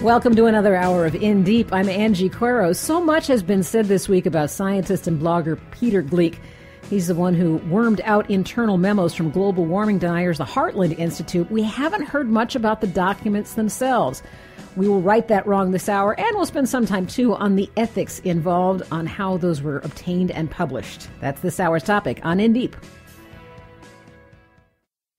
Welcome to another hour of In Deep. I'm Angie Coiro. So much has been said this week about scientist and blogger Peter Gleick. He's the one who wormed out internal memos from global warming deniers, the Heartland Institute. We haven't heard much about the documents themselves. We will right that wrong this hour, and we'll spend some time, too, on the ethics involved on how those were obtained and published. That's this hour's topic on In Deep.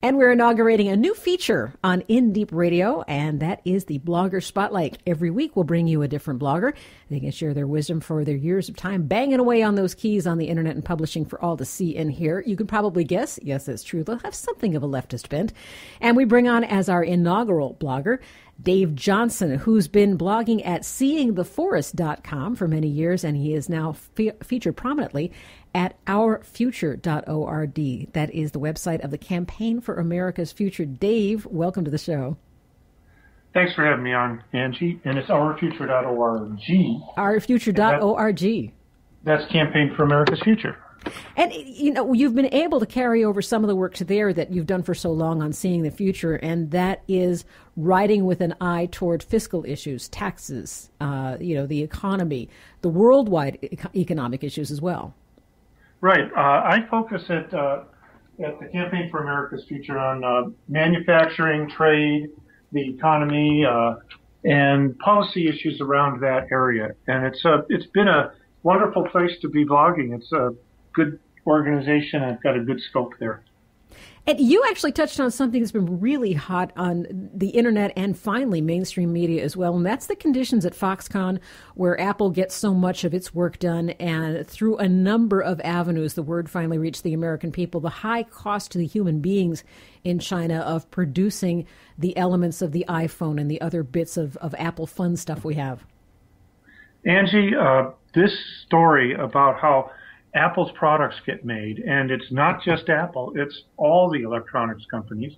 And we're inaugurating a new feature on In Deep Radio, and that is the Blogger Spotlight. Every week we'll bring you a different blogger. They can share their wisdom for their years of time banging away on those keys on the internet and publishing for all to see and hear. You can probably guess, yes, that's true, they'll have something of a leftist bent. And we bring on as our inaugural blogger, Dave Johnson, who's been blogging at seeingtheforest.com for many years, and he is now featured prominently at ourfuture.org. That is the website of the Campaign for America's Future. Dave, welcome to the show. Thanks for having me on, Angie. And it's ourfuture.org. Ourfuture.org. That's Campaign for America's Future. And, you know, you've been able to carry over some of the work to there that you've done for so long on Seeing the Future, and that is writing with an eye toward fiscal issues, taxes, the economy, the worldwide economic issues as well. Right. I focus at the Campaign for America's Future on manufacturing, trade, the economy, and policy issues around that area. And it's been a wonderful place to be blogging. It's a good organization, and it's got a good scope there. And you actually touched on something that's been really hot on the internet and finally mainstream media as well, and that's the conditions at Foxconn where Apple gets so much of its work done, and through a number of avenues, the word finally reached the American people, the high cost to the human beings in China of producing the elements of the iPhone and the other bits of Apple fun stuff we have. Angie, this story about how Apple's products get made, and it's not just Apple, it's all the electronics companies,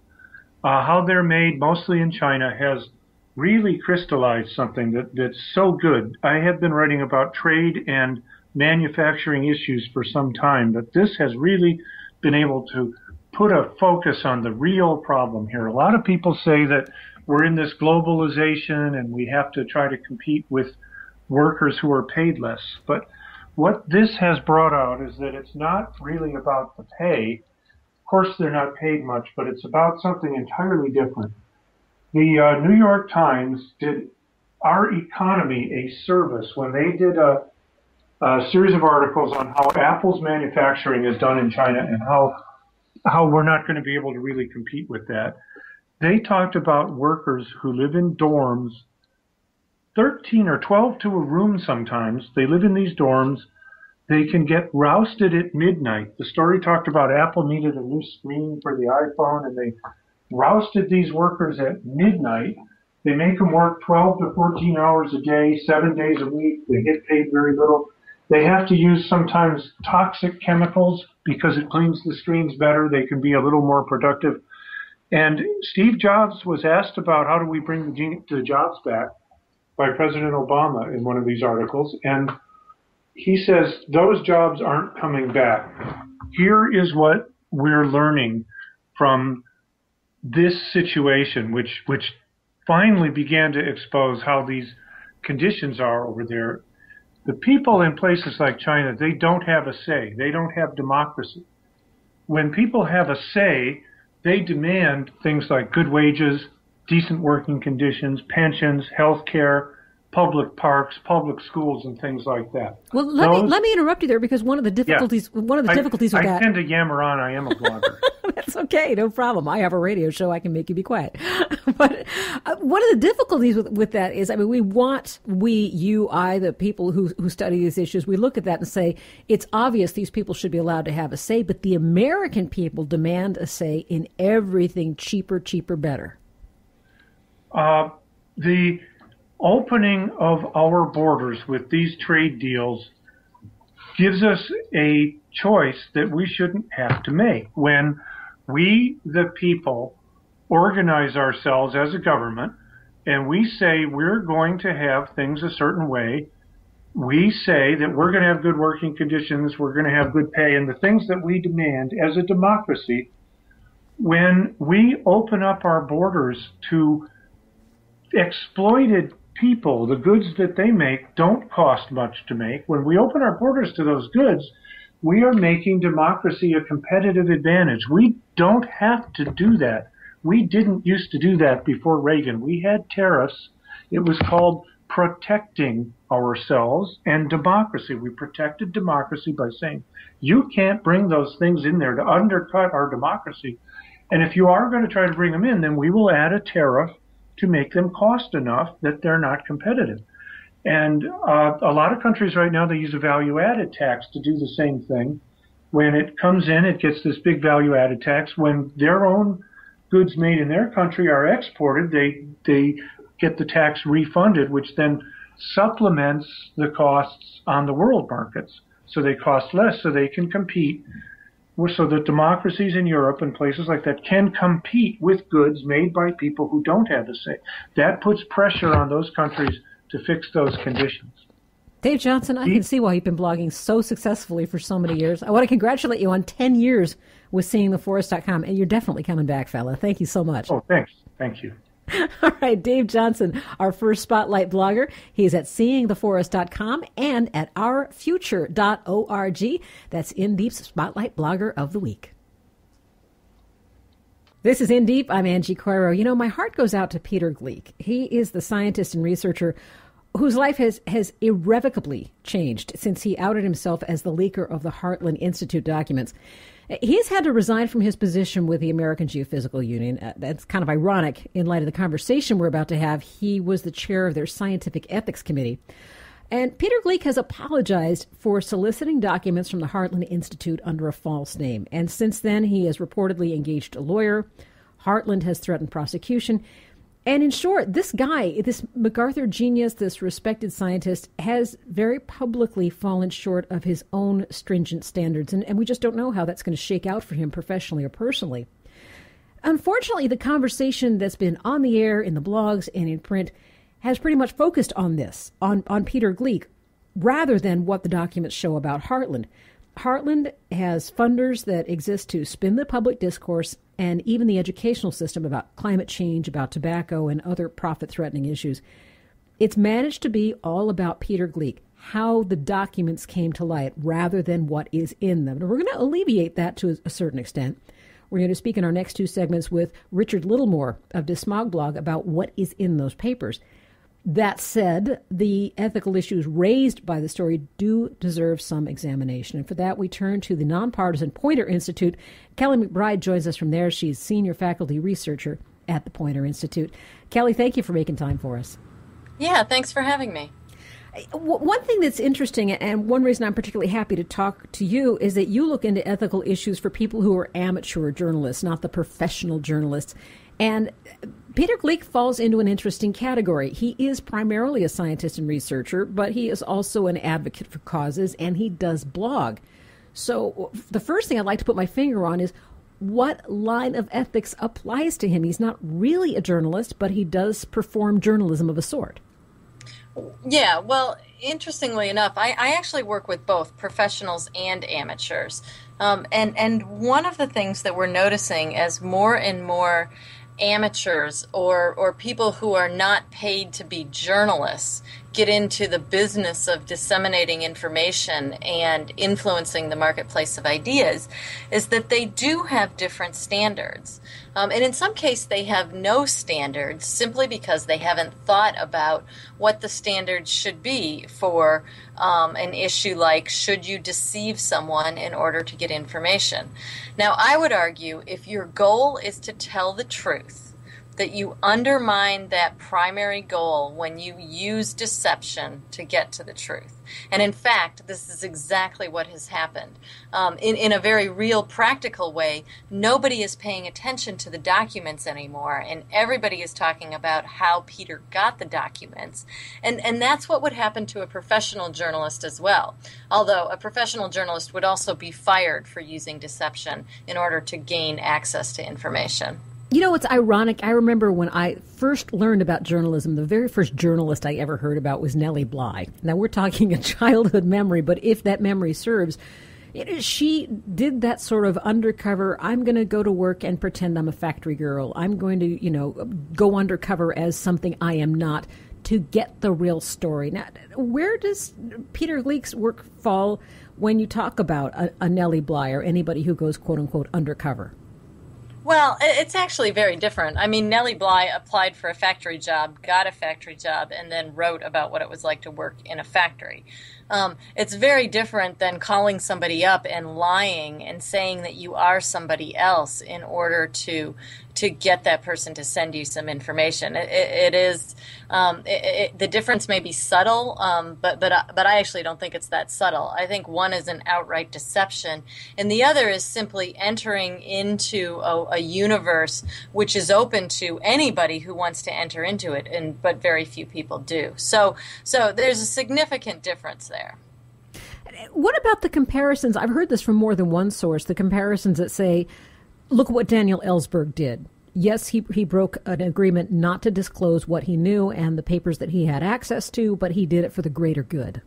how they're made mostly in China has really crystallized something that's so good. I have been writing about trade and manufacturing issues for some time, but this has really been able to put a focus on the real problem here. A lot of people say that we're in this globalization and we have to try to compete with workers who are paid less, but what this has brought out is that it's not really about the pay. Of course, they're not paid much, but it's about something entirely different. The New York Times did Our Economy a service when they did a series of articles on how Apple's manufacturing is done in China and how we're not going to be able to really compete with that. They talked about workers who live in dorms, 13 or 12 to a room sometimes. They live in these dorms. They can get rousted at midnight. The story talked about Apple needed a new screen for the iPhone, and they rousted these workers at midnight. They make them work 12 to 14 hours a day, 7 days a week. They get paid very little. They have to use sometimes toxic chemicals because it cleans the screens better. They can be a little more productive. And Steve Jobs was asked about how do we bring the jobs back by President Obama in one of these articles, and he says those jobs aren't coming back. Here is what we're learning from this situation, which finally began to expose how these conditions are over there. The people in places like China, they don't have a say. They don't have democracy. When people have a say, they demand things like good wages, decent working conditions, pensions, health care, public parks, public schools, and things like that. Well, let me interrupt you there, because one of the difficulties with that. I tend to yammer on. I am a blogger. That's okay, no problem. I have a radio show. I can make you be quiet. But one of the difficulties with that is, I mean, the people who study these issues, we look at that and say it's obvious these people should be allowed to have a say, but the American people demand a say in everything cheaper, better. The opening of our borders with these trade deals gives us a choice that we shouldn't have to make. When we, the people, organize ourselves as a government and we say we're going to have things a certain way, we say that we're going to have good working conditions, we're going to have good pay, and the things that we demand as a democracy, when we open up our borders to exploited people, the goods that they make don't cost much to make. When we open our borders to those goods, we are making democracy a competitive advantage. We don't have to do that. We didn't used to do that before Reagan. We had tariffs. It was called protecting ourselves and democracy. We protected democracy by saying, you can't bring those things in there to undercut our democracy. And if you are going to try to bring them in, then we will add a tariff to make them cost enough that they're not competitive. And a lot of countries right now, they use a value-added tax to do the same thing. When it comes in, it gets this big value-added tax. When their own goods made in their country are exported, they get the tax refunded, which then supplements the costs on the world markets. So they cost less, so they can compete. So that democracies in Europe and places like that can compete with goods made by people who don't have the same. That puts pressure on those countries to fix those conditions. Dave Johnson, I can see why you've been blogging so successfully for so many years. I want to congratulate you on 10 years with seeingtheforest.com, and you're definitely coming back, fella. Thank you so much. Oh, thanks. Thank you. All right, Dave Johnson, our first Spotlight blogger. He's at seeingtheforest.com and at ourfuture.org. That's In Deep's Spotlight Blogger of the Week. This is In Deep. I'm Angie Coiro. You know, my heart goes out to Peter Gleick. He is the scientist and researcher whose life has irrevocably changed since he outed himself as the leaker of the Heartland Institute documents. He's had to resign from his position with the American Geophysical Union. That's kind of ironic in light of the conversation we're about to have. He was the chair of their scientific ethics committee. And Peter Gleick has apologized for soliciting documents from the Heartland Institute under a false name. And since then, he has reportedly engaged a lawyer. Heartland has threatened prosecution. And in short, this guy, this MacArthur genius, this respected scientist, has very publicly fallen short of his own stringent standards. And we just don't know how that's going to shake out for him professionally or personally. Unfortunately, the conversation that's been on the air, in the blogs, and in print has pretty much focused on this, on Peter Gleick, rather than what the documents show about Heartland. Heartland has funders that exist to spin the public discourse and even the educational system about climate change, about tobacco, and other profit-threatening issues. It's managed to be all about Peter Gleick, how the documents came to light, rather than what is in them. And we're going to alleviate that to a certain extent. We're going to speak in our next two segments with Richard Littlemore of DeSmogBlog about what is in those papers. That said, the ethical issues raised by the story do deserve some examination. And for that, we turn to the nonpartisan Poynter Institute. Kelly McBride joins us from there. She's senior faculty researcher at the Poynter Institute. Kelly, thank you for making time for us. Yeah, thanks for having me. One thing that's interesting, and one reason I'm particularly happy to talk to you, is that you look into ethical issues for people who are amateur journalists, not the professional journalists. And Peter Gleick falls into an interesting category. He is primarily a scientist and researcher, but he is also an advocate for causes, and he does blog. So the first thing I'd like to put my finger on is what line of ethics applies to him. He's not really a journalist, but he does perform journalism of a sort. Yeah, well, interestingly enough, I actually work with both professionals and amateurs. And one of the things that we're noticing as more and more amateurs or people who are not paid to be journalists get into the business of disseminating information and influencing the marketplace of ideas is that they do have different standards. And in some case, they have no standards simply because they haven't thought about what the standards should be for an issue like, should you deceive someone in order to get information? Now, I would argue if your goal is to tell the truth, that you undermine that primary goal when you use deception to get to the truth. And in fact, this is exactly what has happened. In a very real, practical way, nobody is paying attention to the documents anymore, and everybody is talking about how Peter got the documents. And that's what would happen to a professional journalist as well, although a professional journalist would also be fired for using deception in order to gain access to information. You know, it's ironic. I remember when I first learned about journalism, the very first journalist I ever heard about was Nellie Bly. Now, we're talking a childhood memory, but if that memory serves, she did that sort of undercover, I'm going to go to work and pretend I'm a factory girl. I'm going to, go undercover as something I am not to get the real story. Now, where does Peter Gleick's work fall when you talk about a Nellie Bly or anybody who goes, quote unquote, undercover? Well, it's actually very different. I mean, Nellie Bly applied for a factory job, got a factory job, and then wrote about what it was like to work in a factory. It's very different than calling somebody up and lying and saying that you are somebody else in order to get that person to send you some information. It is the difference may be subtle, but I actually don't think it's that subtle. I think one is an outright deception, and the other is simply entering into a universe which is open to anybody who wants to enter into it, but very few people do. So there's a significant difference there. What about the comparisons? I've heard this from more than one source, the comparisons that say, look what Daniel Ellsberg did. Yes, he broke an agreement not to disclose what he knew and the papers that he had access to, but he did it for the greater good.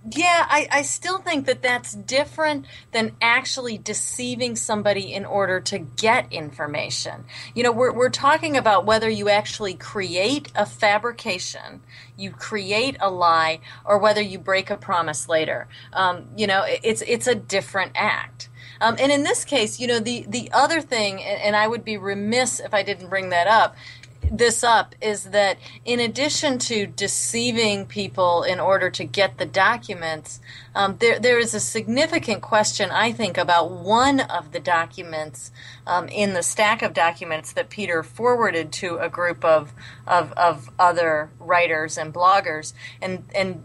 Yeah, I still think that that's different than actually deceiving somebody in order to get information. You know, we're talking about whether you actually create a fabrication, you create a lie, or whether you break a promise later. You know, it's a different act. And in this case, you know, the other thing, and I would be remiss if I didn't bring this up, is that in addition to deceiving people in order to get the documents, there is a significant question, I think, about one of the documents in the stack of documents that Peter forwarded to a group of other writers and bloggers, and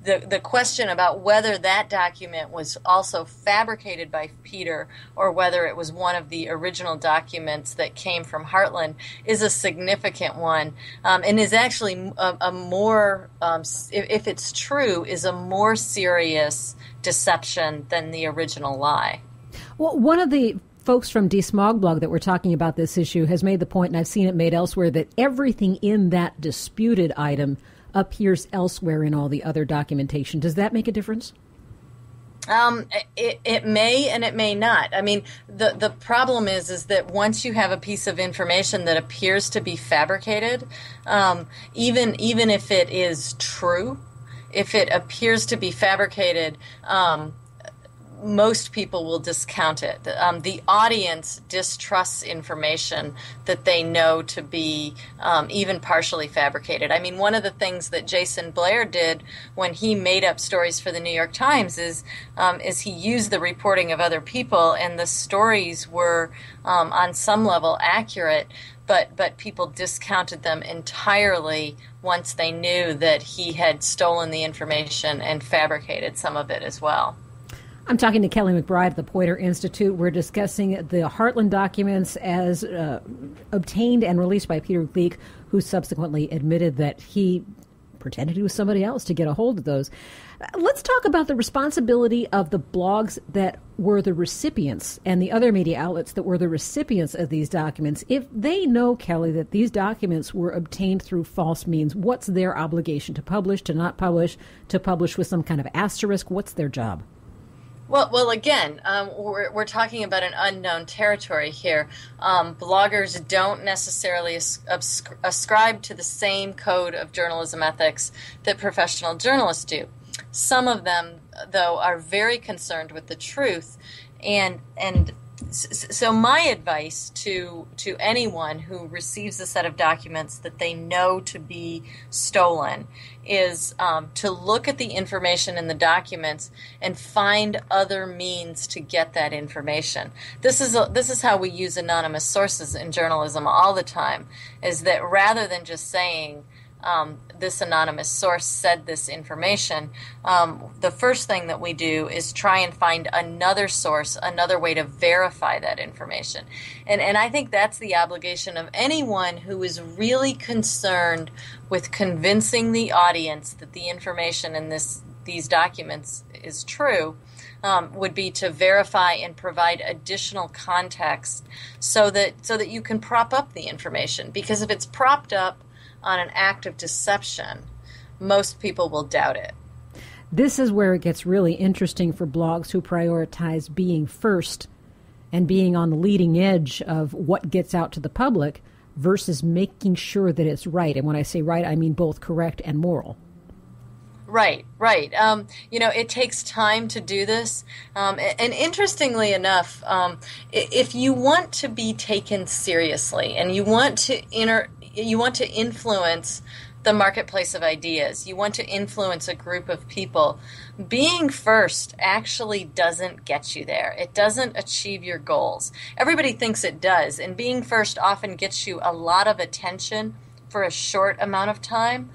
the question about whether that document was also fabricated by Peter or whether it was one of the original documents that came from Heartland is a significant one, and is actually a more, if it's true, is a more serious deception than the original lie. Well, one of the folks from DeSmogBlog that were talking about this issue has made the point, and I've seen it made elsewhere, that everything in that disputed item appears elsewhere in all the other documentation. Does that make a difference? It may and it may not. I mean, the problem is that once you have a piece of information that appears to be fabricated, even if it is true, if it appears to be fabricated, most people will discount it. The audience distrusts information that they know to be even partially fabricated. I mean, one of the things that Jason Blair did when he made up stories for the New York Times is he used the reporting of other people, and the stories were on some level accurate, but people discounted them entirely once they knew that he had stolen the information and fabricated some of it as well. I'm talking to Kelly McBride at the Poynter Institute. We're discussing the Heartland documents as obtained and released by Peter Gleick, who subsequently admitted that he pretended he was somebody else to get a hold of those. Let's talk about the responsibility of the blogs that were the recipients and the other media outlets that were the recipients of these documents. If they know, Kelly, that these documents were obtained through false means, what's their obligation? To publish, to not publish, to publish with some kind of asterisk? What's their job? Well, again, we're talking about an unknown territory here. Bloggers don't necessarily ascribe to the same code of journalism ethics that professional journalists do. Some of them, though, are very concerned with the truth, and so my advice to anyone who receives a set of documents that they know to be stolen is to look at the information in the documents and find other means to get that information. This is how we use anonymous sources in journalism all the time, is that rather than just saying this anonymous source said this information, the first thing that we do is try and find another source, another way to verify that information. And I think that's the obligation of anyone who is really concerned with convincing the audience that the information in these documents is true, would be to verify and provide additional context so that you can prop up the information. Because if it's propped up on an act of deception, most people will doubt it. This is where it gets really interesting for blogs who prioritize being first and being on the leading edge of what gets out to the public, versus making sure that it's right. And when I say right, I mean both correct and moral. Right. It takes time to do this. And interestingly enough, if you want to be taken seriously and you want to influence the marketplace of ideas, you want to influence a group of people, being first actually doesn't get you there. It doesn't achieve your goals. Everybody thinks it does, and being first often gets you a lot of attention for a short amount of time.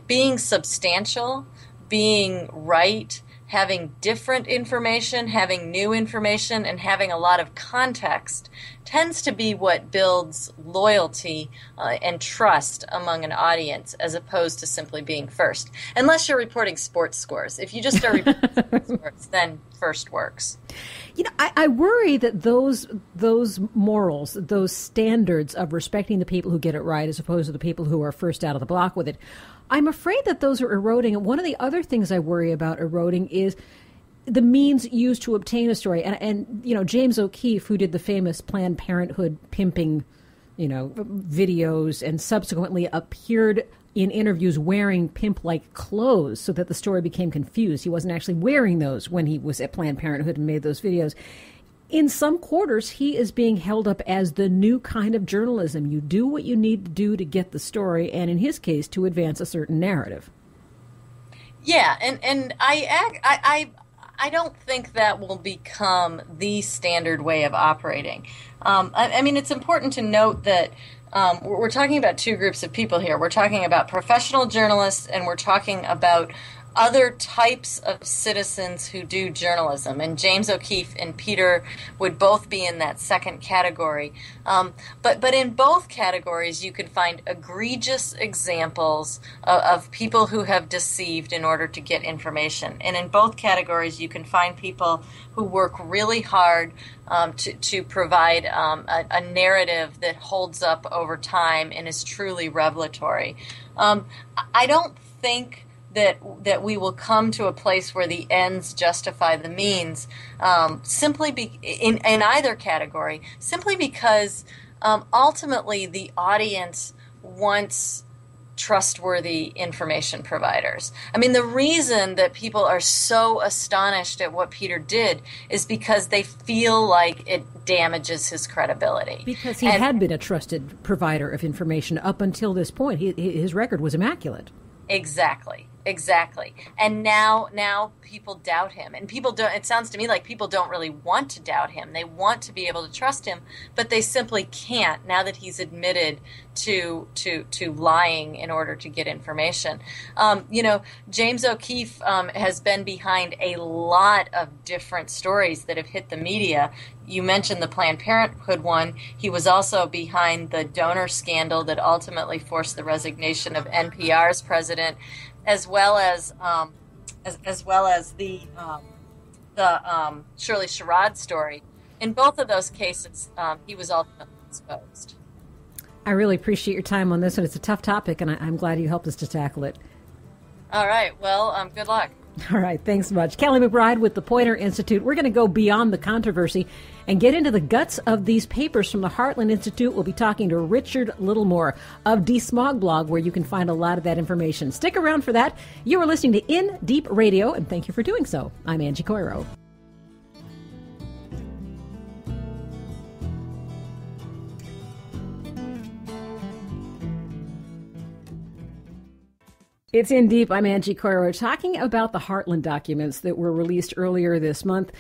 Being substantial, being right, having different information, having new information, and having a lot of context tends to be what builds loyalty and trust among an audience, as opposed to simply being first. Unless you're reporting sports scores. If you just are reporting sports scores, then first works. I worry that those morals, those standards of respecting the people who get it right as opposed to the people who are first out of the block with it, I'm afraid that those are eroding. And one of the other things I worry about eroding is the means used to obtain a story. And James O'Keefe, who did the famous Planned Parenthood pimping, videos and subsequently appeared in interviews wearing pimp-like clothes so that the story became confused. He wasn't actually wearing those when he was at Planned Parenthood and made those videos. In some quarters, he is being held up as the new kind of journalism. You do what you need to do to get the story, and in his case, to advance a certain narrative. Yeah, and I don't think that will become the standard way of operating. I mean, it's important to note that we're talking about two groups of people here. We're talking about professional journalists, and we're talking about other types of citizens who do journalism. And James O'Keefe and Peter would both be in that second category. But in both categories, you can find egregious examples of people who have deceived in order to get information. And in both categories, you can find people who work really hard to provide a narrative that holds up over time and is truly revelatory. I don't think that we will come to a place where the ends justify the means, in either category, simply because ultimately the audience wants trustworthy information providers. I mean, the reason that people are so astonished at what Peter did is because they feel like it damages his credibility. Because he had been a trusted provider of information up until this point. His record was immaculate. Exactly. And now people doubt him. And people don't, it sounds to me like people don't really want to doubt him. They want to be able to trust him, but they simply can't now that he's admitted to lying in order to get information. James O'Keefe has been behind a lot of different stories that have hit the media. You mentioned the Planned Parenthood one. He was also behind the donor scandal that ultimately forced the resignation of NPR's president, as well as the Shirley Sherrod story. In both of those cases, he was ultimately exposed. I really appreciate your time on this one. It's a tough topic, and I'm glad you helped us to tackle it. All right. Well, good luck. All right. Thanks much. Kelly McBride with the Poynter Institute. We're going to go beyond the controversy and get into the guts of these papers from the Heartland Institute. We'll be talking to Richard Littlemore of DeSmogBlog, where you can find a lot of that information. Stick around for that. You are listening to In Deep Radio, and thank you for doing so. I'm Angie Coiro. It's In Deep. I'm Angie Coiro, talking about the Heartland documents that were released earlier this month.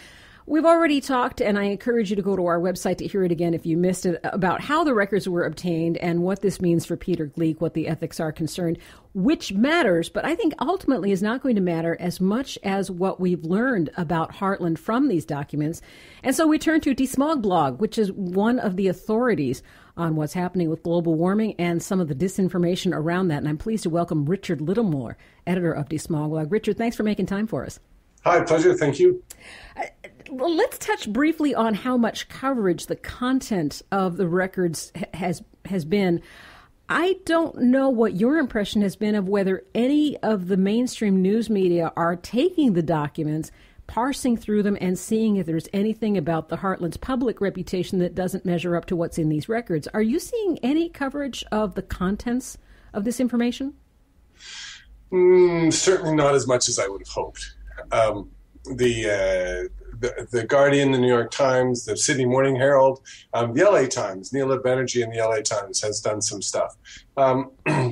We've already talked, and I encourage you to go to our website to hear it again if you missed it, about how the records were obtained and what this means for Peter Gleick, what the ethics are concerned, which matters, but I think ultimately is not going to matter as much as what we've learned about Heartland from these documents. And so we turn to DeSmogBlog, which is one of the authorities on what's happening with global warming and some of the disinformation around that. And I'm pleased to welcome Richard Littlemore, editor of DeSmogBlog. Richard, thanks for making time for us. Hi, pleasure. Thank you. Well, let's touch briefly on how much coverage the content of the records has been. I don't know what your impression has been of whether any of the mainstream news media are taking the documents, parsing through them and seeing if there's anything about the Heartland's public reputation that doesn't measure up to what's in these records. Are you seeing any coverage of the contents of this information? Certainly not as much as I would have hoped. The Guardian, the New York Times, the Sydney Morning Herald, the LA Times, Neil Banerjee in the LA Times has done some stuff.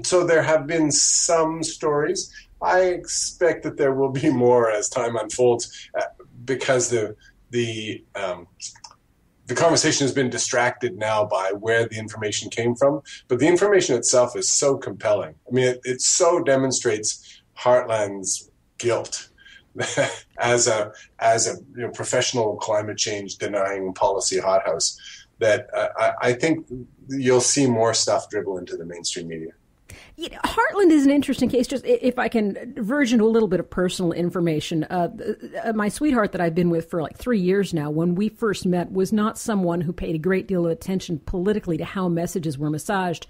So there have been some stories. I expect that there will be more as time unfolds, because the conversation has been distracted now by where the information came from. But the information itself is so compelling. I mean, it so demonstrates Heartland's guilt as a professional climate change denying policy hothouse, that I think you'll see more stuff dribble into the mainstream media. Heartland is an interesting case. Just if I can verge into a little bit of personal information, my sweetheart that I've been with for like 3 years now, when we first met, was not someone who paid a great deal of attention politically to how messages were massaged.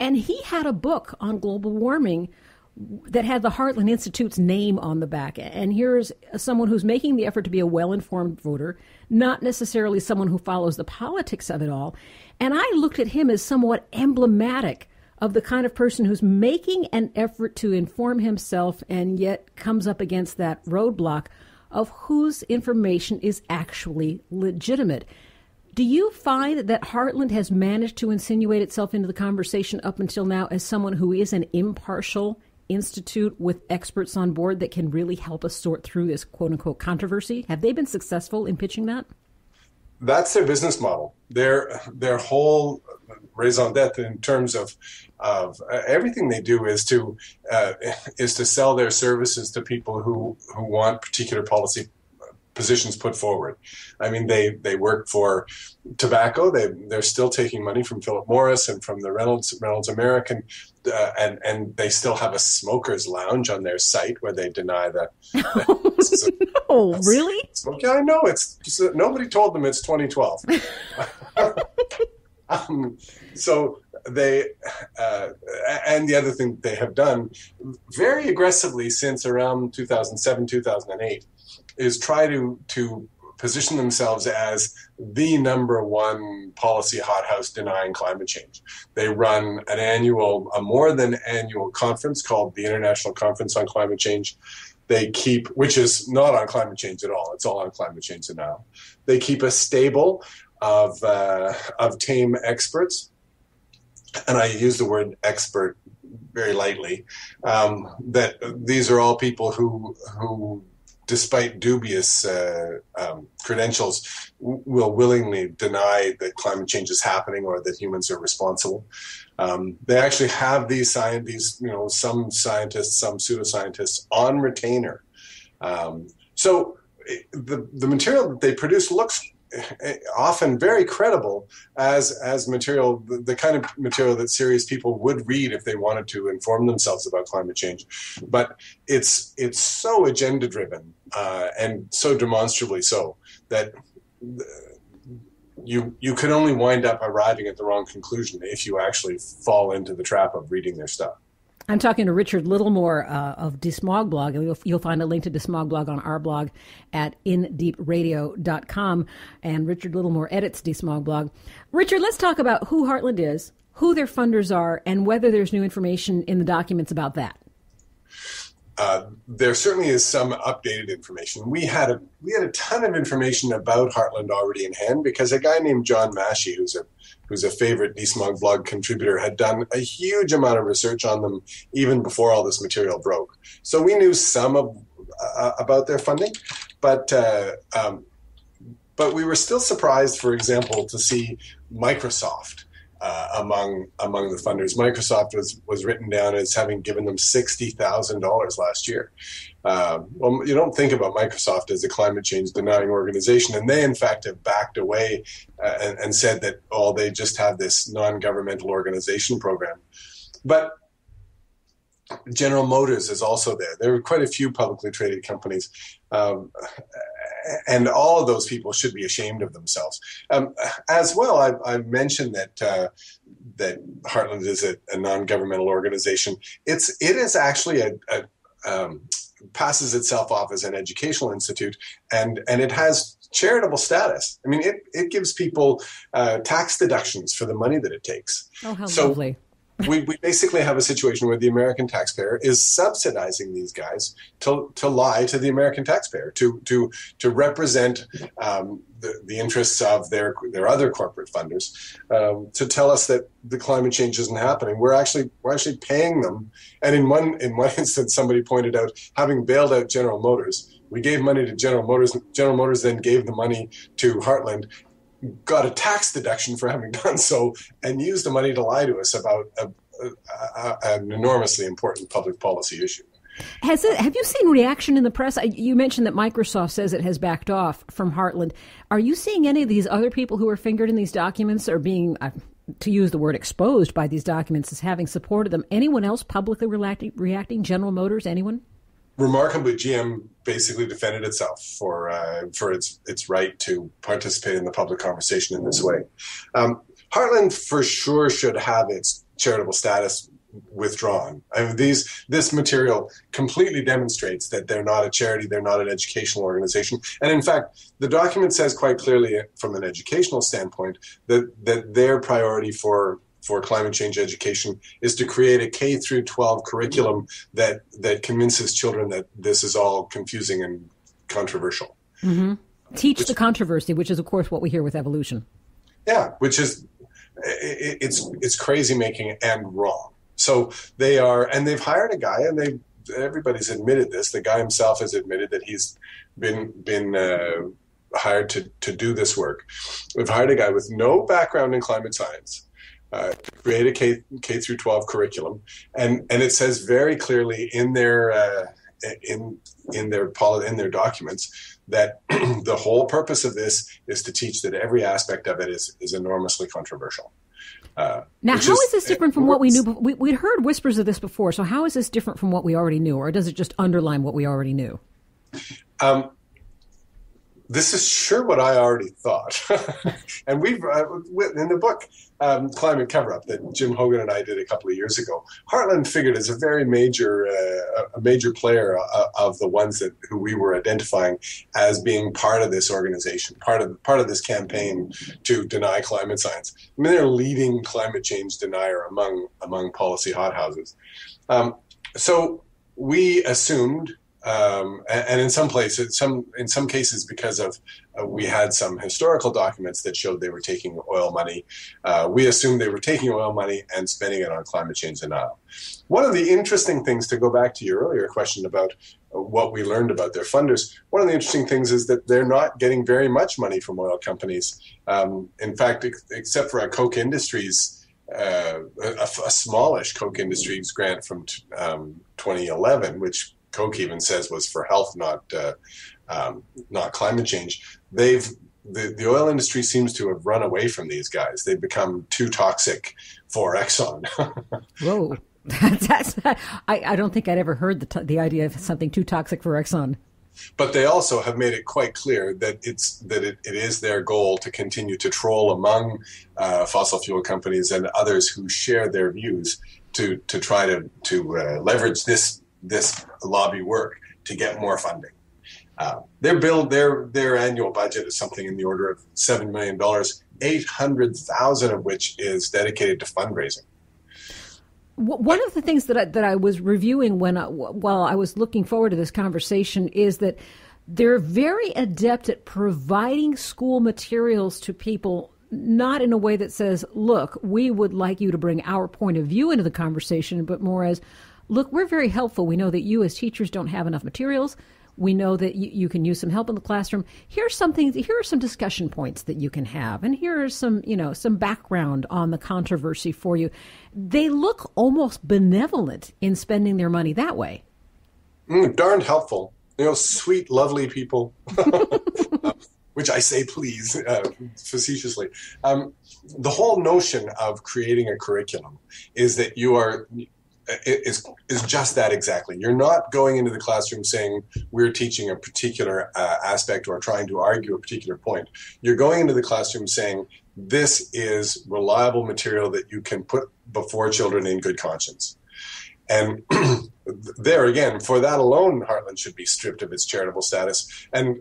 And he had a book on global warming that had the Heartland Institute's name on the back. And here's someone who's making the effort to be a well-informed voter, not necessarily someone who follows the politics of it all. And I looked at him as somewhat emblematic of the kind of person who's making an effort to inform himself and yet comes up against that roadblock of whose information is actually legitimate. Do you find that Heartland has managed to insinuate itself into the conversation up until now as someone who is an impartial institute with experts on board that can really help us sort through this quote-unquote controversy? Have they been successful in pitching that? That's their business model. Their whole raison d'etre in terms of everything they do is to sell their services to people who want particular policy positions put forward. I mean, they work for tobacco. They're still taking money from Philip Morris and from the Reynolds American, and they still have a smokers lounge on their site where they deny that. No, really? Yeah, I know. It's just, nobody told them it's 2012. So they, and the other thing they have done very aggressively since around 2007, 2008, is try to position themselves as the number one policy hothouse denying climate change. They run a more than annual conference called the International Conference on Climate Change. They keep, which is not on climate change at all. It's all on climate change now. They keep a stable of tame experts, and I use the word expert very lightly. That these are all people who despite dubious credentials, will willingly deny that climate change is happening or that humans are responsible. They actually have these some scientists, some pseudoscientists on retainer. So the material that they produce looks often very credible as material, the kind of material that serious people would read if they wanted to inform themselves about climate change. But it's so agenda driven and so demonstrably so that you can only wind up arriving at the wrong conclusion if you actually fall into the trap of reading their stuff. I'm talking to Richard Littlemore of DeSmogBlog, and you'll find a link to DeSmogBlog on our blog at indeepradio.com, and Richard Littlemore edits DeSmogBlog. Richard, let's talk about who Heartland is, who their funders are, and whether there's new information in the documents about that. There certainly is some updated information. We had a ton of information about Heartland already in hand because a guy named John Massey, who's a favorite DeSmogBlog contributor, had done a huge amount of research on them even before all this material broke. So we knew some about their funding, but we were still surprised, for example, to see Microsoft among the funders. Microsoft was written down as having given them $60,000 last year. Well, you don't think about Microsoft as a climate change denying organization, and they in fact have backed away and said that they just have this non-governmental organization program. But General Motors is also there. There are quite a few publicly traded companies, and all of those people should be ashamed of themselves. As well, I've mentioned that Heartland is a non-governmental organization. It is actually passes itself off as an educational institute, and it has charitable status. I mean, it gives people tax deductions for the money that it takes. Oh, how lovely. We basically have a situation where the American taxpayer is subsidizing these guys to lie to the American taxpayer, to represent the interests of their other corporate funders, to tell us that the climate change isn't happening. We're actually paying them. And in one instance, somebody pointed out, having bailed out General Motors, we gave money to General Motors. General Motors then gave the money to Heartland, got a tax deduction for having done so, and used the money to lie to us about an enormously important public policy issue. Have you seen reaction in the press? You mentioned that Microsoft says it has backed off from Heartland. Are you seeing any of these other people who are fingered in these documents or being, to use the word, exposed by these documents as having supported them? Anyone else publicly reacting? General Motors? Anyone? Remarkably, GM basically defended itself for its right to participate in the public conversation in this way. Heartland for sure should have its charitable status withdrawn. I mean, this material completely demonstrates that they're not a charity, they're not an educational organization. And in fact, the document says quite clearly from an educational standpoint that their priority for climate change education is to create a K through 12 curriculum that convinces children that this is all confusing and controversial. Mm-hmm. Teach the controversy, which is, of course, what we hear with evolution. Yeah, which is, it's crazy making and wrong. So they are, and they've hired a guy, and everybody's admitted this. The guy himself has admitted that he's been hired to do this work. We've hired a guy with no background in climate science to create a K through 12 curriculum, and it says very clearly in their documents that the whole purpose of this is to teach that every aspect of it is enormously controversial. Now, how is this different from what we knew? We'd heard whispers of this before, so how is this different from what we already knew, or does it just underline what we already knew? This is sure what I already thought. And we've, in the book, Climate Cover-Up, that Jim Hogan and I did a couple of years ago, Heartland figured as a very major player of the ones who we were identifying as being part of this organization, part of this campaign to deny climate science. I mean, they're a leading climate change denier among policy hothouses. So we assumed, and in some places, in some cases, because of we had some historical documents that showed they were taking oil money, we assumed they were taking oil money and spending it on climate change denial. One of the interesting things, to go back to your earlier question about what we learned about their funders, one of the interesting things is that they're not getting very much money from oil companies. In fact, except for a Koch Industries, a smallish Koch Industries grant from 2011, which Koch even says was for health, not climate change. The oil industry seems to have run away from these guys. They've become too toxic for Exxon. Whoa, I don't think I'd ever heard the idea of something too toxic for Exxon. But they also have made it quite clear that it is their goal to continue to troll among fossil fuel companies and others who share their views to try to leverage this lobby work to get more funding. Their annual budget is something in the order of $7 million, 800,000 of which is dedicated to fundraising. One of the things that I was reviewing while I was looking forward to this conversation is that they're very adept at providing school materials to people, not in a way that says, look, we would like you to bring our point of view into the conversation, but more as, look, we're very helpful. We know that you as teachers don't have enough materials. We know that you can use some help in the classroom. Here are some discussion points that you can have. And here are some background on the controversy for you. They look almost benevolent in spending their money that way. Darned helpful. Sweet, lovely people, which I say please, facetiously. The whole notion of creating a curriculum is that is just that exactly. You're not going into the classroom saying we're teaching a particular aspect or trying to argue a particular point. You're going into the classroom saying this is reliable material that you can put before children in good conscience. And there again, for that alone, Heartland should be stripped of its charitable status and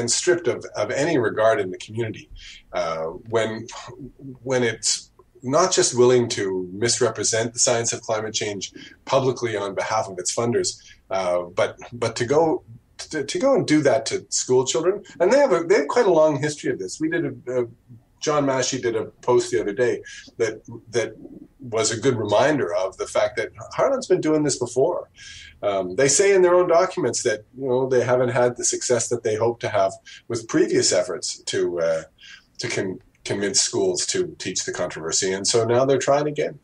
stripped of any regard in the community. When it's not just willing to misrepresent the science of climate change publicly on behalf of its funders, but to go and do that to school children, and they have quite a long history of this. We did John Massey did a post the other day that was a good reminder of the fact that Heartland's been doing this before. They say in their own documents that they haven't had the success that they hoped to have with previous efforts to convince schools to teach the controversy, and so now they're trying again.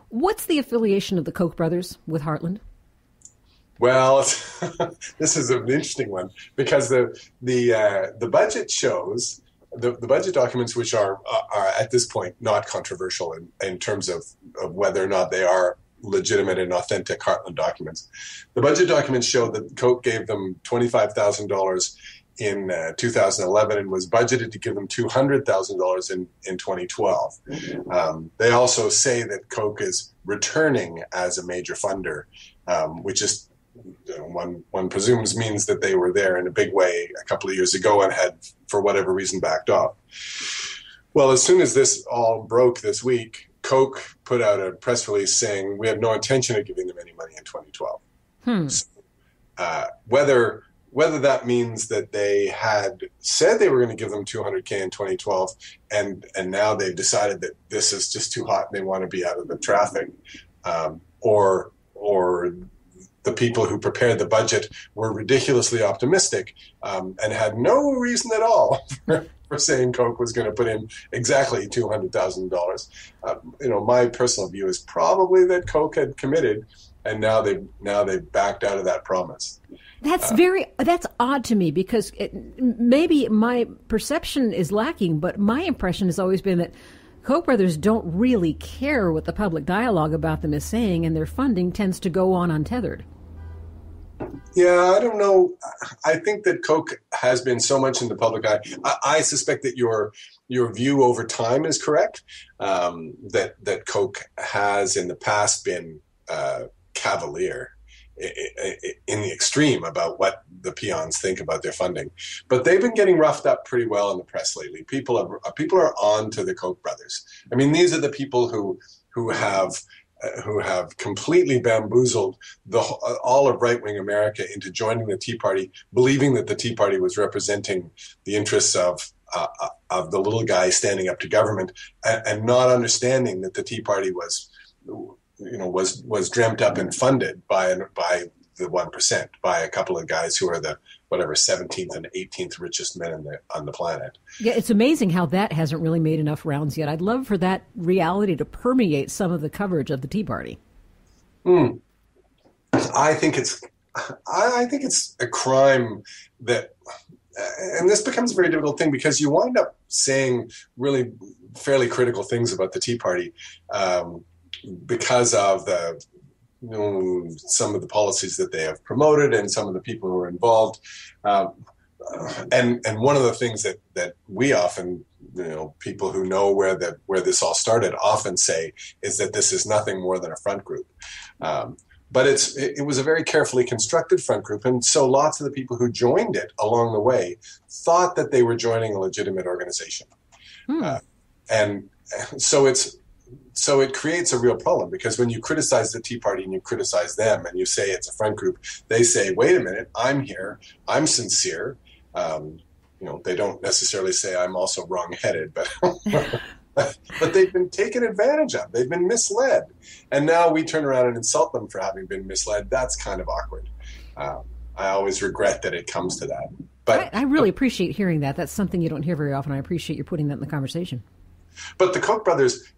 What's the affiliation of the Koch brothers with Heartland? Well, this is an interesting one because the budget shows. The budget documents, which are at this point not controversial in terms of whether or not they are legitimate and authentic Heartland documents. The budget documents show that Koch gave them $25,000 in 2011 and was budgeted to give them $200,000 in 2012. They also say that Koch is returning as a major funder, which is one presumes means that they were there in a big way a couple of years ago and had, for whatever reason, backed off. Well, as soon as this all broke this week, Koch put out a press release saying we have no intention of giving them any money in 2012. So, whether that means that they had said they were going to give them $200K in 2012 and now they've decided that this is just too hot and they want to be out of the traffic, or the people who prepared the budget were ridiculously optimistic and had no reason at all for saying Koch was going to put in exactly $200,000. My personal view is probably that Koch had committed, and now they've backed out of that promise. That's odd to me because maybe my perception is lacking, but my impression has always been that Koch brothers don't really care what the public dialogue about them is saying, and their funding tends to go on untethered. Yeah, I don't know. I think that Koch has been so much in the public eye. I suspect that your view over time is correct, that Koch has in the past been cavalier in the extreme about what the peons think about their funding. But they've been getting roughed up pretty well in the press lately. People are on to the Koch brothers. I mean, these are the people who have completely bamboozled all of right-wing America into joining the Tea Party, believing that the Tea Party was representing the interests of the little guy standing up to government, and not understanding that the Tea Party was dreamt up and funded by the 1%, by a couple of guys who are the 17th and 18th richest men on the planet. Yeah, it's amazing how that hasn't really made enough rounds yet. I'd love for that reality to permeate some of the coverage of the Tea Party. I think it's a crime that, and this becomes a very difficult thing because you wind up saying really fairly critical things about the Tea Party because of some of the policies that they have promoted and some of the people who are involved. And one of the things that we often, people who know where this all started often say is that this is nothing more than a front group. But it was a very carefully constructed front group. And so lots of the people who joined it along the way thought that they were joining a legitimate organization. And so it creates a real problem because when you criticize the Tea Party and you criticize them and you say it's a front group, they say, wait a minute, I'm here, I'm sincere. They don't necessarily say I'm also wrong-headed, but but they've been taken advantage of. They've been misled. And now we turn around and insult them for having been misled. That's kind of awkward. I always regret that it comes to that. But I really appreciate hearing that. That's something you don't hear very often. I appreciate you putting that in the conversation. But the Koch brothers,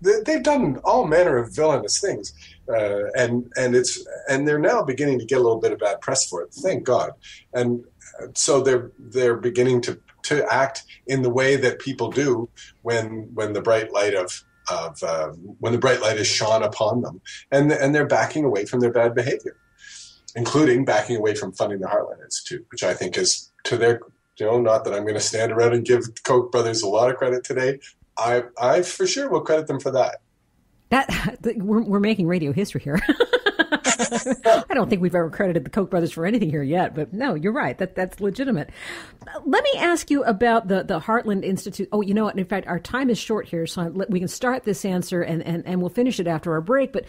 they've done all manner of villainous things, and they're now beginning to get a little bit of bad press for it. Thank God. And so they're beginning to act in the way that people do when the bright light when the bright light is shone upon them, and they're backing away from their bad behavior, including backing away from funding the Heartland Institute, which I think is to their. Not that I'm going to stand around and give Koch brothers a lot of credit today. I for sure will credit them for that. We're making radio history here. I don't think we've ever credited the Koch brothers for anything here yet, but no, you're right. That's legitimate. Let me ask you about the Heartland Institute. Oh, you know what? In fact, our time is short here, so we can start this answer and we'll finish it after our break. But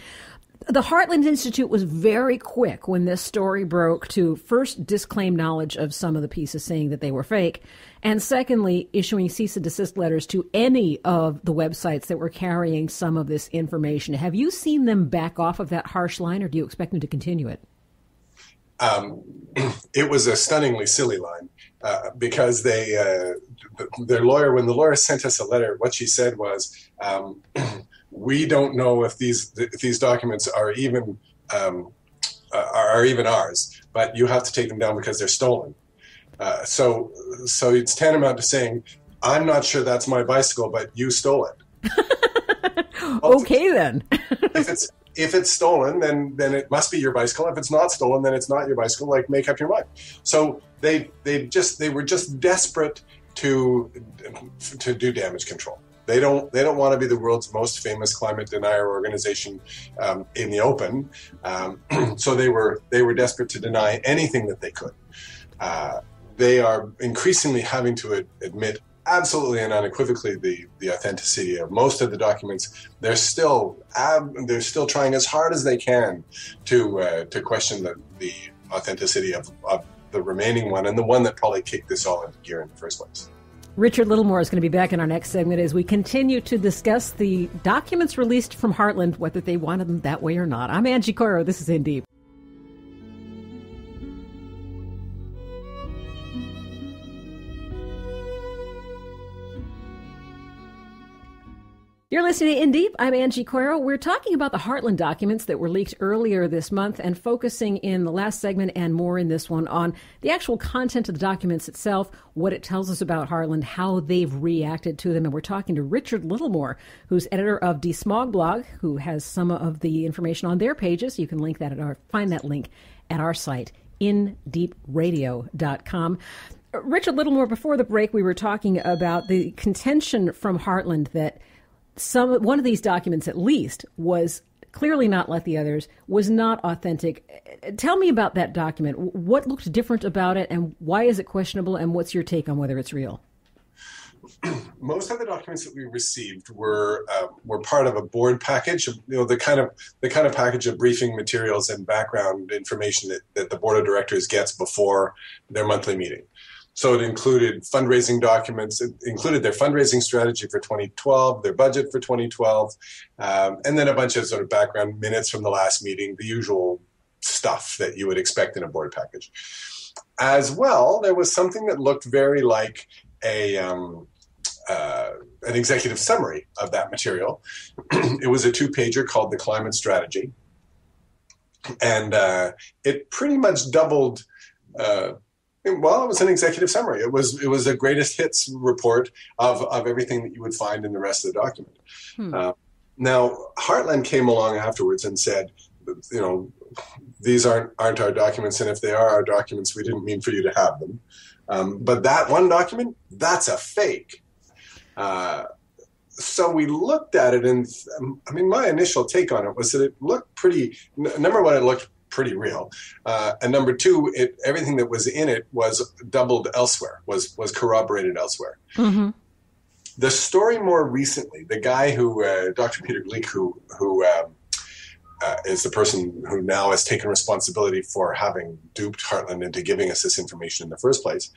the Heartland Institute was very quick when this story broke to first disclaim knowledge of some of the pieces, saying that they were fake, and secondly, issuing cease and desist letters to any of the websites that were carrying some of this information. Have you seen them back off of that harsh line, or do you expect them to continue it? It was a stunningly silly line because their lawyer, when the lawyer sent us a letter, what she said was, we don't know if these documents are even ours, but you have to take them down because they're stolen. So it's tantamount to saying, I'm not sure that's my bicycle, but you stole it. Okay, then. If it's stolen, then it must be your bicycle. If it's not stolen, then it's not your bicycle. Like, make up your mind. So they were just desperate to do damage control. They don't want to be the world's most famous climate denier organization in the open. So they were desperate to deny anything that they could. They are increasingly having to admit absolutely and unequivocally the authenticity of most of the documents. They're still trying as hard as they can to question the authenticity of the remaining one, and the one that probably kicked this all into gear in the first place. Richard Littlemore is going to be back in our next segment as we continue to discuss the documents released from Heartland, whether they wanted them that way or not. I'm Angie Coiro. This is In Deep. You're listening to In Deep. I'm Angie Coiro. We're talking about the Heartland documents that were leaked earlier this month and focusing in the last segment and more in this one on the actual content of the documents itself, what it tells us about Heartland, how they've reacted to them. And we're talking to Richard Littlemore, who's editor of DeSmogBlog, who has some of the information on their pages. You can find that link at our site, indeepradio.com. Richard Littlemore, before the break, we were talking about the contention from Heartland that one of these documents, at least, was clearly not like the others, was not authentic. Tell me about that document. What looked different about it, and why is it questionable, and what's your take on whether it's real? Most of the documents that we received were part of a board package, the kind of package of briefing materials and background information that the board of directors gets before their monthly meeting. So it included fundraising documents, it included their fundraising strategy for 2012, their budget for 2012, and then a bunch of sort of background minutes from the last meeting, the usual stuff that you would expect in a board package. As well, there was something that looked very like an executive summary of that material. It was a 2-pager called the Climate Strategy, and it pretty much doubled. Well, it was an executive summary. It was a greatest hits report of everything that you would find in the rest of the document. Now, Heartland came along afterwards and said, these aren't our documents, and if they are our documents, we didn't mean for you to have them. But that one document, that's a fake. So we looked at it, and my initial take on it was that it looked pretty. Number one, it looked pretty real, and number two, everything that was in it was doubled elsewhere, was corroborated elsewhere. Mm-hmm. The story more recently, the guy who Dr. Peter Gleick, who is the person who now has taken responsibility for having duped Heartland into giving us this information in the first place,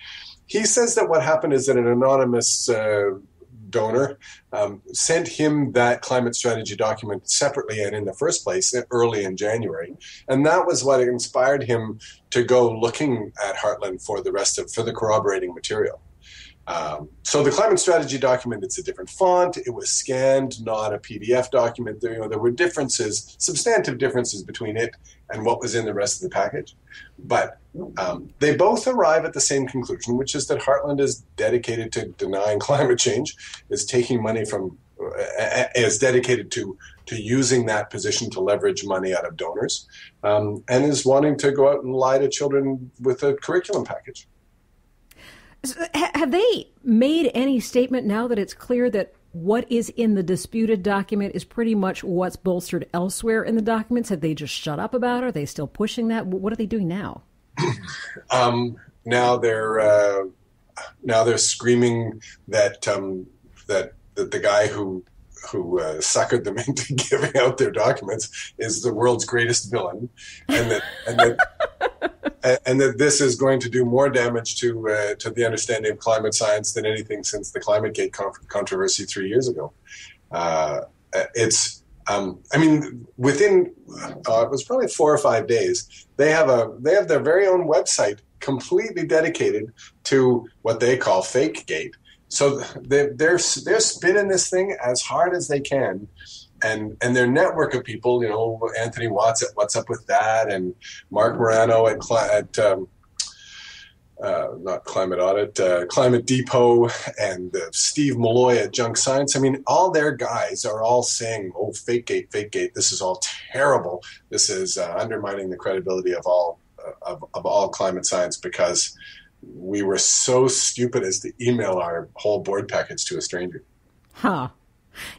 he says that what happened is that an anonymous donor sent him that climate strategy document separately and in the first place early in January, and that was what inspired him to go looking at Heartland for the corroborating material. So the climate strategy document, it's a different font. It was scanned, not a PDF document. There were differences, substantive differences between it and what was in the rest of the package. But they both arrive at the same conclusion, which is that Heartland is dedicated to denying climate change, is taking money from, is dedicated to using that position to leverage money out of donors, and is wanting to go out and lie to children with a curriculum package. Have they made any statement now that it's clear that what is in the disputed document is pretty much what's bolstered elsewhere in the documents? Have they just shut up about it? Are they still pushing that? What are they doing now? Now they're screaming that the guy who suckered them into giving out their documents is the world's greatest villain, and that this is going to do more damage to the understanding of climate science than anything since the ClimateGate controversy 3 years ago. Within it was probably 4 or 5 days, they have their very own website completely dedicated to what they call FakeGate. So they're spinning this thing as hard as they can, and their network of people, Anthony Watts at What's Up With That, and Mark Morano at not Climate Audit, Climate Depot, and Steve Malloy at Junk Science. I mean, all their guys are all saying, "Oh, FakeGate! This is all terrible. This is undermining the credibility of all climate science because we were so stupid as to email our whole board package to a stranger." Huh.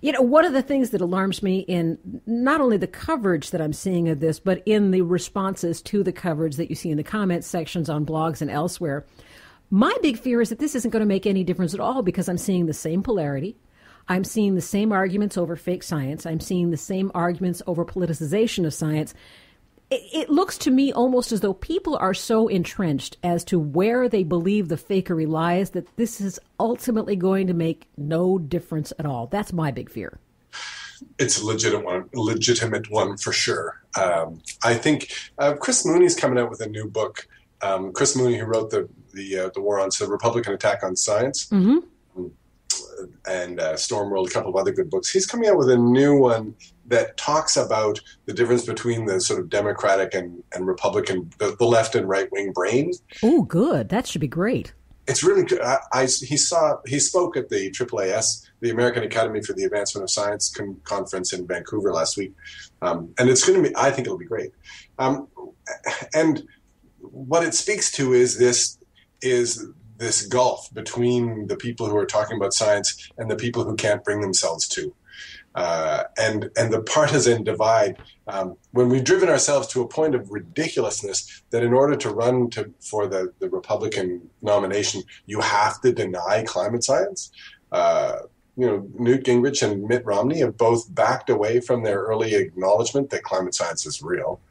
One of the things that alarms me in not only the coverage that I'm seeing of this, but in the responses to the coverage that you see in the comment sections on blogs and elsewhere, my big fear is that this isn't going to make any difference at all, because I'm seeing the same polarity. I'm seeing the same arguments over fake science. I'm seeing the same arguments over politicization of science. It looks to me almost as though people are so entrenched as to where they believe the fakery lies that this is ultimately going to make no difference at all. That's my big fear. It's a legitimate one for sure. I think Chris Mooney's coming out with a new book. Chris Mooney, who wrote the War on the Republican Attack on Science, and Stormworld, a couple of other good books. He's coming out with a new one that talks about the difference between the sort of Democratic and Republican, the left and right wing brains. Oh, good. That should be great. It's really good. He spoke at the AAAS, the American Academy for the Advancement of Science conference in Vancouver last week, and it's going to be. I think it'll be great. And what it speaks to is this gulf between the people who are talking about science and the people who can't bring themselves to. And the partisan divide, when we've driven ourselves to a point of ridiculousness that in order to run for the Republican nomination, you have to deny climate science. Newt Gingrich and Mitt Romney have both backed away from their early acknowledgement that climate science is real.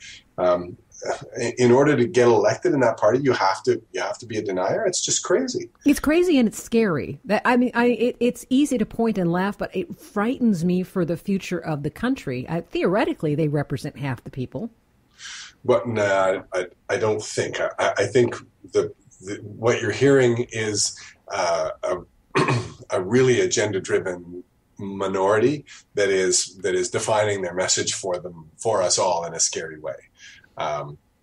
In order to get elected in that party, you have to be a denier. It's just crazy. It's crazy and it's scary. It's easy to point and laugh, but it frightens me for the future of the country. Theoretically, they represent half the people. But I don't think. I think what you're hearing is a really agenda-driven minority that is defining their message for us all in a scary way.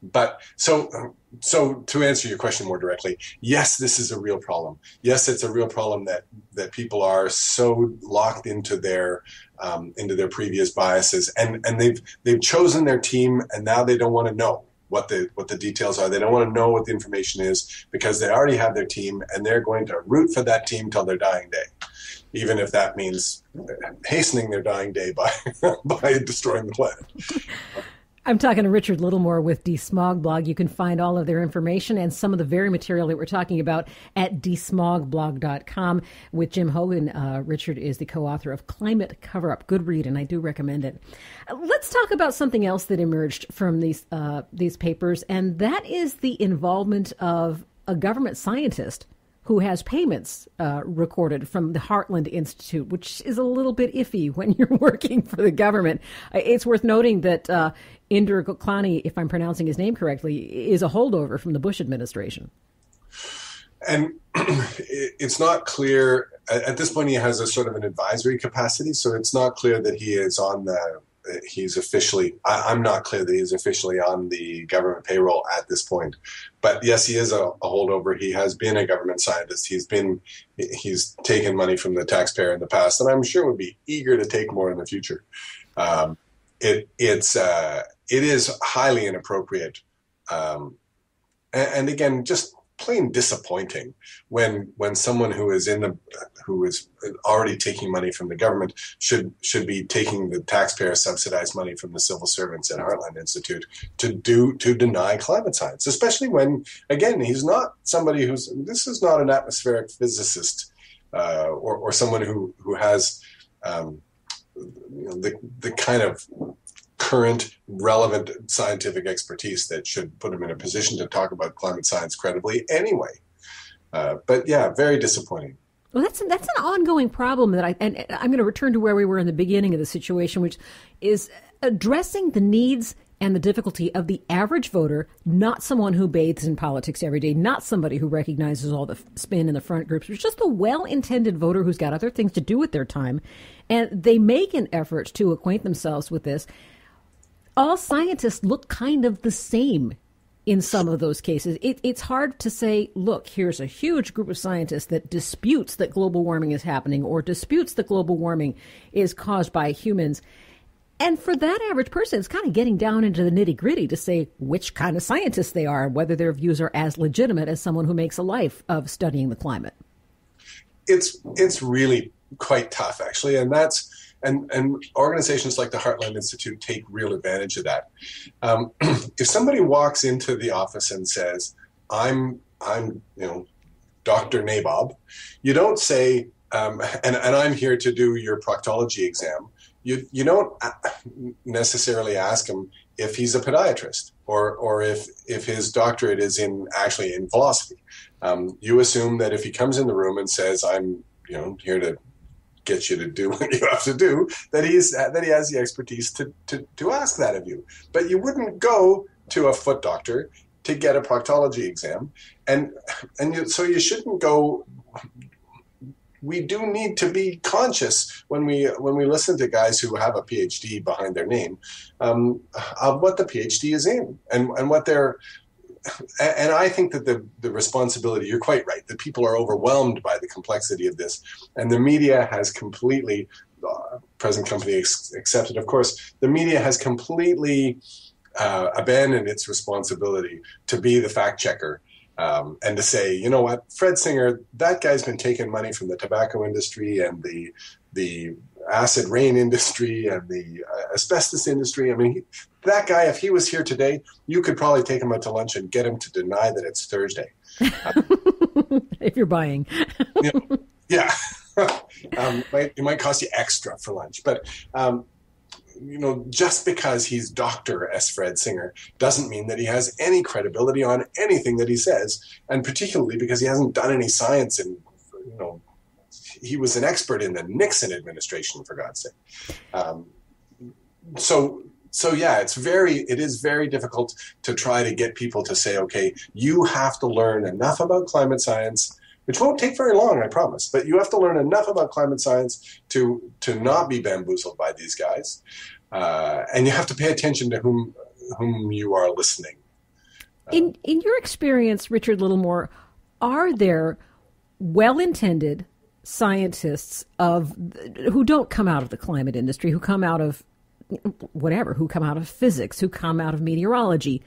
But so to answer your question more directly, yes, this is a real problem. Yes, it's a real problem that people are so locked into their previous biases, and they've chosen their team, and now they don't want to know what the details are. They don't want to know what the information is because they already have their team, and they're going to root for that team till their dying day, even if that means hastening their dying day by destroying the planet. I'm talking to Richard Littlemore with DeSmogBlog. You can find all of their information and some of the very material that we're talking about at DeSmogBlog.com. With Jim Hogan, Richard is the co-author of Climate Cover-Up. Good read, and I do recommend it. Let's talk about something else that emerged from these papers, and that is the involvement of a government scientist who has payments recorded from the Heartland Institute, which is a little bit iffy when you're working for the government. It's worth noting that Inder Goklani, if I'm pronouncing his name correctly, is a holdover from the Bush administration. And it's not clear, at this point he has a sort of an advisory capacity, so it's not clear that he is on he's officially, I'm not clear that he's officially on the government payroll at this point. But yes, he is a holdover. He has been a government scientist. He's taken money from the taxpayer in the past, and I'm sure would be eager to take more in the future. It is highly inappropriate. And again, just plain disappointing when someone who is already taking money from the government should be taking the taxpayer subsidized money from the civil servants at Heartland Institute to deny climate science, especially when, again, he's not somebody this is not an atmospheric physicist or someone who has the kind of current relevant scientific expertise that should put him in a position to talk about climate science credibly anyway. But yeah, very disappointing. Well, that's an ongoing problem that and I'm going to return to where we were in the beginning of the situation, which is addressing the needs and the difficulty of the average voter, not someone who bathes in politics every day, not somebody who recognizes all the spin in the front groups, but just a well-intended voter who's got other things to do with their time. And they make an effort to acquaint themselves with this. All scientists look kind of the same in some of those cases. It's hard to say, look, here's a huge group of scientists that disputes that global warming is happening or disputes that global warming is caused by humans. And for that average person, it's kind of getting down into the nitty gritty to say which kind of scientists they are, whether their views are as legitimate as someone who makes a life of studying the climate. It's really quite tough, actually. And and organizations like the Heartland Institute take real advantage of that. If somebody walks into the office and says, I'm Dr. Nabob, you don't say, and I'm here to do your proctology exam. You don't necessarily ask him if he's a podiatrist or if his doctorate is actually in philosophy. You assume that if he comes in the room and says, I'm here to get you to do what you have to do, that he has the expertise to ask that of you. But you wouldn't go to a foot doctor to get a proctology exam, so you shouldn't go. We do need to be conscious when we listen to guys who have a PhD behind their name of what the PhD is in and what they're. And I think that the responsibility, you're quite right, that people are overwhelmed by the complexity of this. And the media has completely, present company accepted, of course, the media has completely abandoned its responsibility to be the fact checker. And to say, you know what, Fred Singer, that guy's been taking money from the tobacco industry and the acid rain industry and the asbestos industry. I mean, that guy, if he was here today, you could probably take him out to lunch and get him to deny that it's Thursday. If you're buying. Yeah. It might cost you extra for lunch. But, just because he's Dr. S. Fred Singer doesn't mean that he has any credibility on anything that he says, and particularly because he hasn't done any science in, he was an expert in the Nixon administration, for God's sake. So yeah, it is very difficult to try to get people to say, okay, you have to learn enough about climate science, which won't take very long, I promise, but you have to learn enough about climate science to not be bamboozled by these guys. And you have to pay attention to whom you are listening. In your experience, Richard Littlemore, are there well-intended scientists who don't come out of the climate industry, who come out of who come out of physics, who come out of meteorology,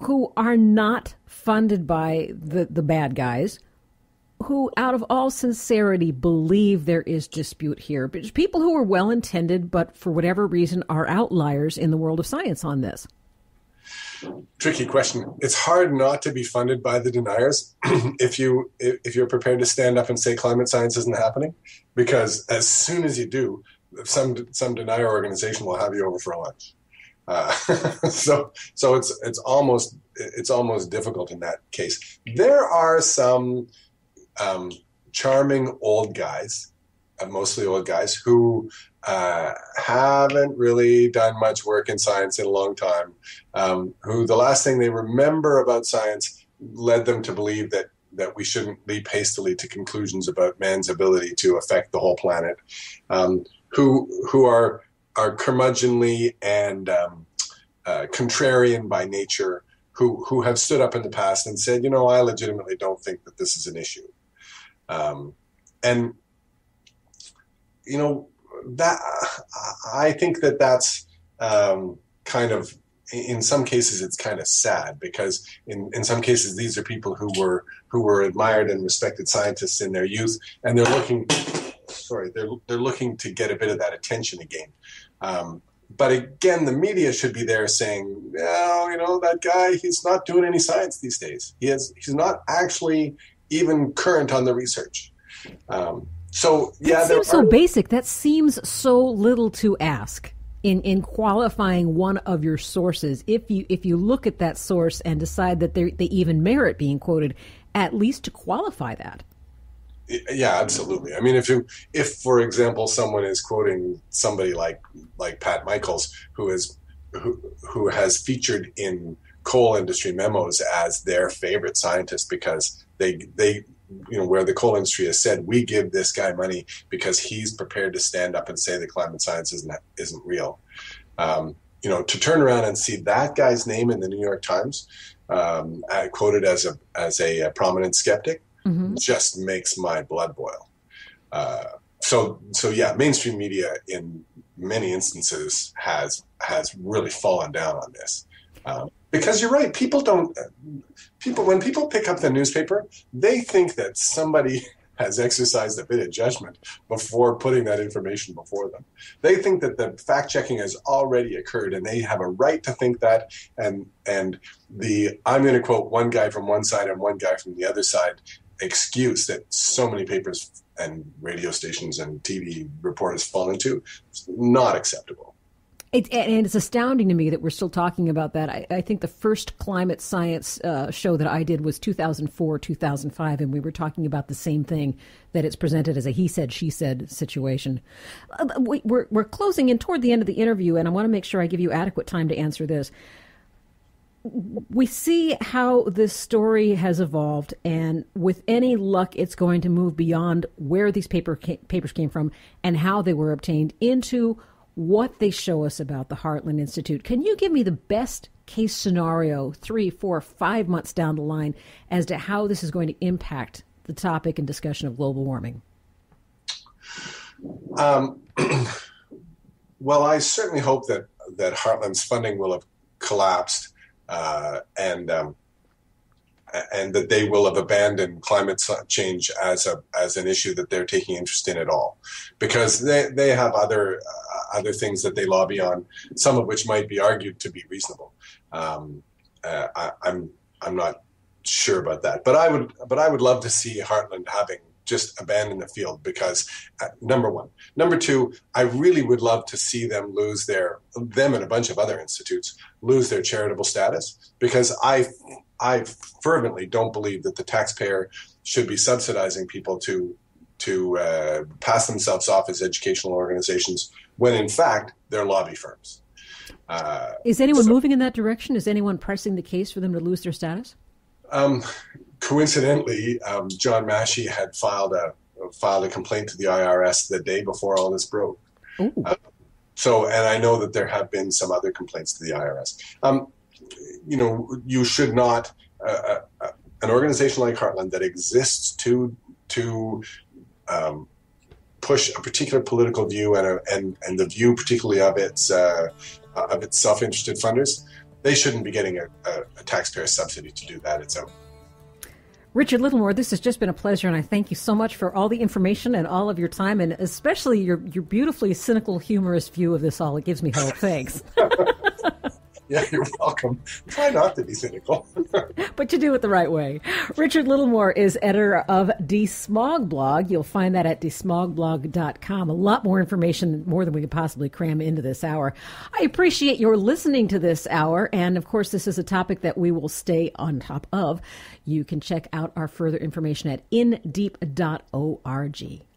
who are not funded by the bad guys, who out of all sincerity believe there is dispute here, but people who are well-intended but for whatever reason are outliers in the world of science on this? Tricky question. It's hard not to be funded by the deniers if you're prepared to stand up and say climate science isn't happening, because as soon as you do, some denier organization will have you over for lunch. So it's almost difficult in that case. There are some charming old guys, mostly old guys, who haven't really done much work in science in a long time, who the last thing they remember about science led them to believe that we shouldn't leap hastily to conclusions about man's ability to affect the whole planet, who are curmudgeonly and contrarian by nature, who have stood up in the past and said, I legitimately don't think that this is an issue. And that I think that's kind of in some cases it's kind of sad, because in some cases these are people who were admired and respected scientists in their youth, and they're looking to get a bit of that attention again. But again, the media should be there saying, oh, that guy, he's not doing any science these days. He's not actually even current on the research. So yeah, that seems so basic. That seems so little to ask in qualifying one of your sources. If you look at that source and decide that they even merit being quoted, at least to qualify that. Yeah, absolutely. I mean, if for example someone is quoting somebody like Pat Michaels, who has featured in coal industry memos as their favorite scientist because they where the coal industry has said, we give this guy money because he's prepared to stand up and say that climate science isn't real. To turn around and see that guy's name in the New York Times quoted as a prominent skeptic, just makes my blood boil. So yeah, mainstream media in many instances has really fallen down on this. Because you're right, when people pick up the newspaper, they think that somebody has exercised a bit of judgment before putting that information before them. They think that the fact checking has already occurred, and they have a right to think that. And I'm going to quote one guy from one side and one guy from the other side excuse that so many papers and radio stations and TV reporters fall into, not acceptable. And it's astounding to me that we're still talking about that. I think the first climate science show that I did was 2004, 2005, and we were talking about the same thing, that it's presented as a he said, she said situation. We're closing in toward the end of the interview, and I want to make sure I give you adequate time to answer this. We see how this story has evolved, and with any luck, it's going to move beyond where these papers came from and how they were obtained into what they show us about the Heartland Institute. Can you give me the best case scenario 3, 4, 5 months down the line as to how this is going to impact the topic and discussion of global warming? Well, I certainly hope that Heartland's funding will have collapsed and that they will have abandoned climate change as an issue that they're taking interest in at all, because they have other things that they lobby on, some of which might be argued to be reasonable. I'm not sure about that, but I would love to see Heartland having just abandoned the field, because number one. Number two, I really would love to see them and a bunch of other institutes lose their charitable status, because I fervently don't believe that the taxpayer should be subsidizing people to pass themselves off as educational organizations when, in fact, they're lobby firms. Is anyone moving in that direction? Is anyone pressing the case for them to lose their status? Coincidentally, John Massey had filed a complaint to the IRS the day before all this broke. And I know that there have been some other complaints to the IRS. You should not, an organization like Heartland that exists to push a particular political view and the view particularly of its self-interested funders, they shouldn't be getting a taxpayer subsidy to do that. It's a Richard Littlemore, this has just been a pleasure, and I thank you so much for all the information and all of your time, and especially your beautifully cynical, humorous view of this all. It gives me hope. Thanks. Yeah, you're welcome. Try not to be cynical. But you do it the right way. Richard Littlemore is editor of DeSmogBlog. You'll find that at DeSmogBlog.com. A lot more information, more than we could possibly cram into this hour. I appreciate your listening to this hour. And, of course, this is a topic that we will stay on top of. You can check out our further information at indeep.org.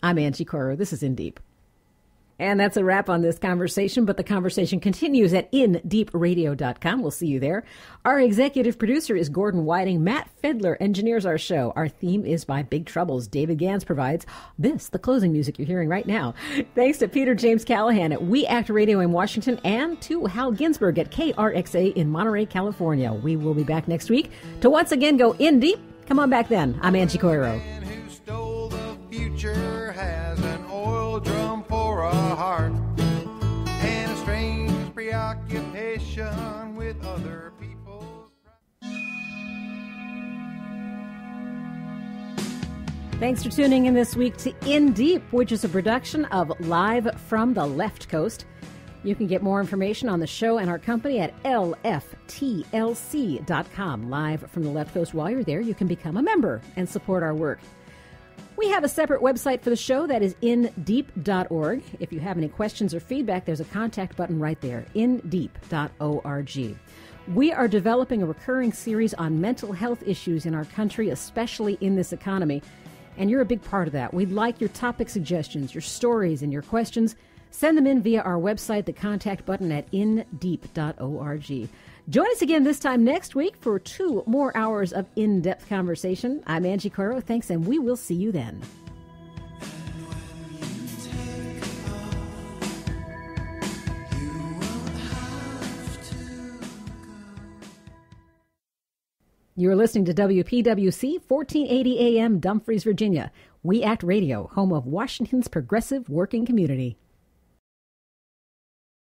I'm Angie Coiro. This is In Deep. And that's a wrap on this conversation, but the conversation continues at indeepradio.com. We'll see you there. Our executive producer is Gordon Whiting. Matt Fedler engineers our show. Our theme is by Big Troubles. David Gans provides the closing music you're hearing right now. Thanks to Peter James Callahan at We Act Radio in Washington and to Hal Ginsberg at KRXA in Monterey, California. We will be back next week to once again go in deep. Come on back then. I'm Angie Coiro. Who stole the future has an oil drum for a heart and a strange preoccupation with Thanks for tuning in this week to In Deep, which is a production of Live from the Left Coast. You can get more information on the show and our company at lftlc.com. Live from the Left Coast. While you're there, you can become a member and support our work. We have a separate website for the show that is indeep.org. If you have any questions or feedback, there's a contact button right there, indeep.org. We are developing a recurring series on mental health issues in our country, especially in this economy. And you're a big part of that. We'd like your topic suggestions, your stories, and your questions. Send them in via our website, the contact button at indeep.org. Join us again this time next week for 2 more hours of in-depth conversation. I'm Angie Coiro. Thanks, and we will see you then. You're listening to WPWC 1480 AM, Dumfries, Virginia. We Act Radio, home of Washington's progressive working community.